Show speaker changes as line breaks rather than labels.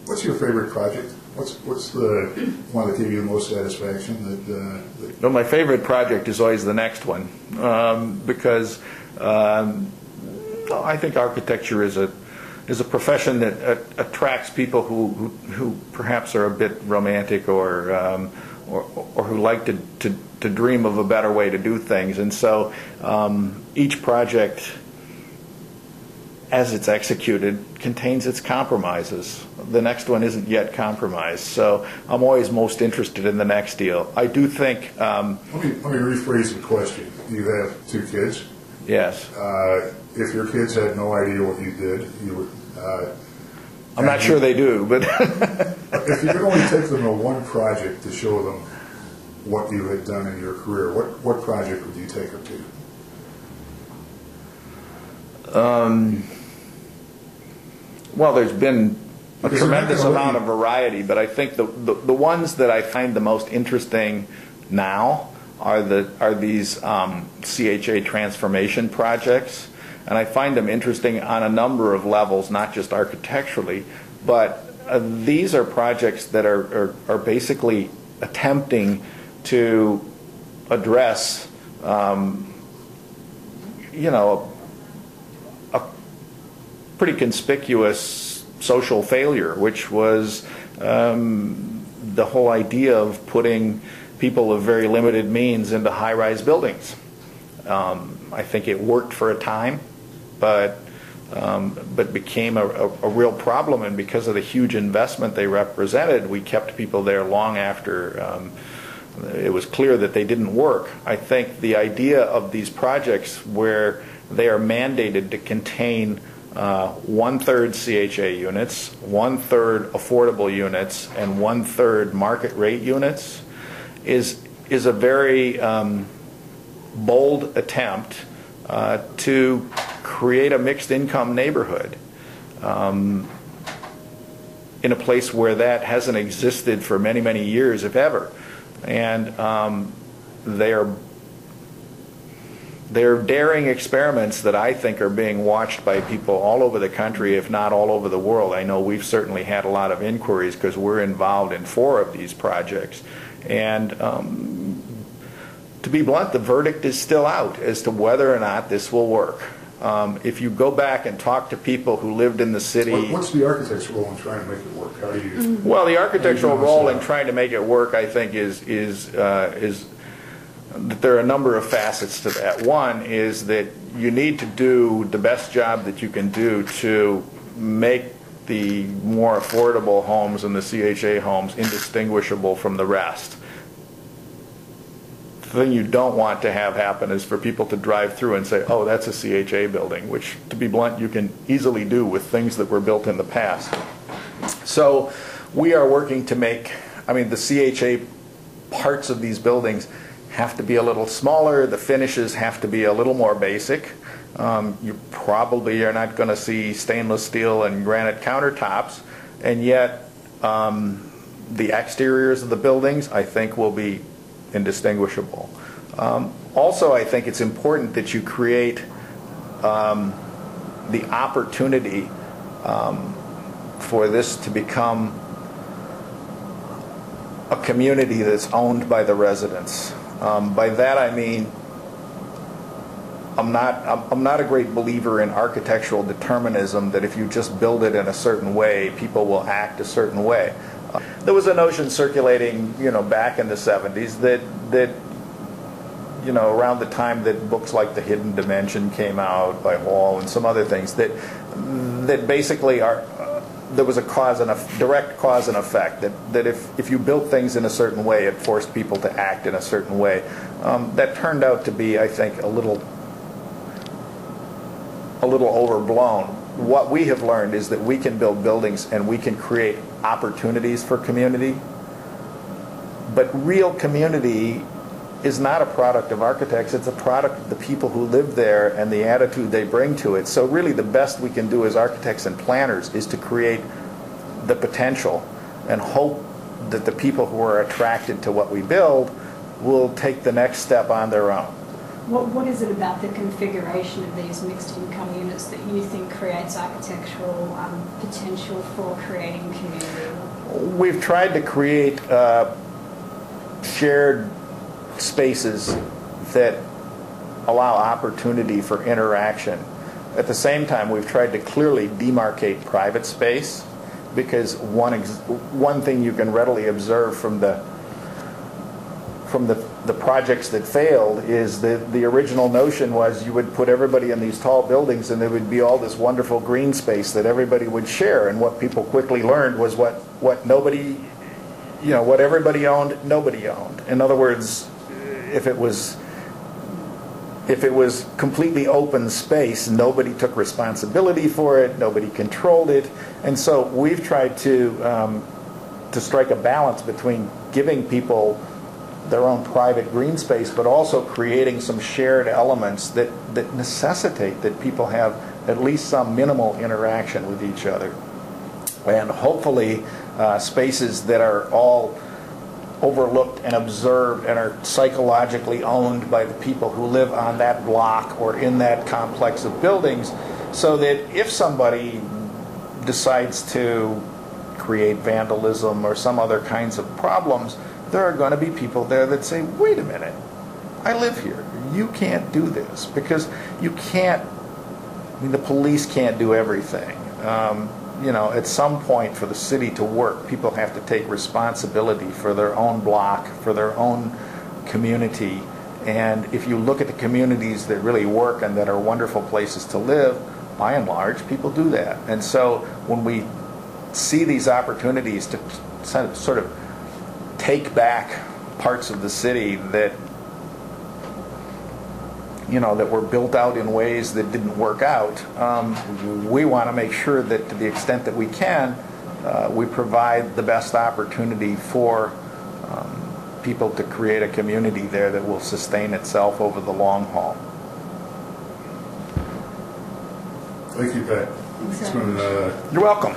What's your favorite project? What's the one that gave you the most satisfaction?
Well, my favorite project is always the next one, because I think architecture is a profession that attracts people who perhaps are a bit romantic or who like to dream of a better way to do things, and so each project, as it's executed, contains its compromises. The next one isn't yet compromised, so I'm always most interested in the next deal. I do think...
Let me rephrase the question. You have 2 kids?
Yes.
If your kids had no idea what you did, you would...
I'm not sure they do, but...
If you could only take them to one project to show them what you had done in your career, what project would you take them to?
Well, there's been a tremendous amount of variety, but I think the ones that I find the most interesting now are these CHA transformation projects, and I find them interesting on a number of levels, not just architecturally, but these are projects that are basically attempting to address pretty conspicuous social failure, which was the whole idea of putting people of very limited means into high-rise buildings. I think it worked for a time, but became a real problem, and because of the huge investment they represented, we kept people there long after it was clear that they didn't work. I think the idea of these projects where they are mandated to contain 1/3 CHA units, 1/3 affordable units, and 1/3 market rate units is a very bold attempt to create a mixed income neighborhood in a place where that hasn't existed for many, many years, if ever. And they're daring experiments that I think are being watched by people all over the country, if not all over the world. I know we've certainly had a lot of inquiries because we're involved in 4 of these projects. And to be blunt, the verdict is still out as to whether or not this will work. If you go back and talk to people who lived in the city...
What's the architect's role in trying to make it work? How do you...
Well, the architectural role in trying to make it work, I think, is that there are a number of facets to that. One is that you need to do the best job that you can do to make the more affordable homes and the CHA homes indistinguishable from the rest. The thing you don't want to have happen is for people to drive through and say, oh, that's a CHA building, which, to be blunt, you can easily do with things that were built in the past. So we are working to make, the CHA parts of these buildings have to be a little smaller, the finishes have to be a little more basic. You probably are not going to see stainless steel and granite countertops, and yet the exteriors of the buildings, I think, will be indistinguishable. Also, I think it's important that you create the opportunity for this to become a community that's owned by the residents. By that I mean I'm not a great believer in architectural determinism, that if you just build it in a certain way, people will act a certain way. There was a notion circulating, back in the 70s that around the time that books like The Hidden Dimension came out by Hall and some other things, that basically there was a direct cause and effect, that if you built things in a certain way, it forced people to act in a certain way. That turned out to be, I think, a little overblown. What we have learned is that we can build buildings and we can create opportunities for community, but real community is not a product of architects, it's a product of the people who live there and the attitude they bring to it. So really the best we can do as architects and planners is to create the potential and hope that the people who are attracted to what we build will take the next step on their own.
What is it about the configuration of these mixed income units that you think creates architectural potential for creating community?
We've tried to create shared spaces that allow opportunity for interaction. At the same time, we've tried to clearly demarcate private space, because one thing you can readily observe from the projects that failed is that the original notion was you would put everybody in these tall buildings and there would be all this wonderful green space that everybody would share, and what people quickly learned was what nobody, what everybody owned, nobody owned. In other words, if it was completely open space, nobody took responsibility for it, nobody controlled it. And so we've tried to strike a balance between giving people their own private green space, but also creating some shared elements that necessitate that people have at least some minimal interaction with each other. And hopefully spaces that are all overlooked and observed and are psychologically owned by the people who live on that block or in that complex of buildings, so that if somebody decides to create vandalism or some other kinds of problems, there are going to be people there that say, wait a minute, I live here. You can't do this, because you can't, the police can't do everything. At some point for the city to work, people have to take responsibility for their own block, for their own community. And if you look at the communities that really work and that are wonderful places to live, by and large, people do that. And so when we see these opportunities to sort of take back parts of the city that that were built out in ways that didn't work out, we want to make sure that to the extent that we can, we provide the best opportunity for people to create a community there that will sustain itself over the long haul.
Thank you, Pat.
Thanks,
It's been,
You're welcome.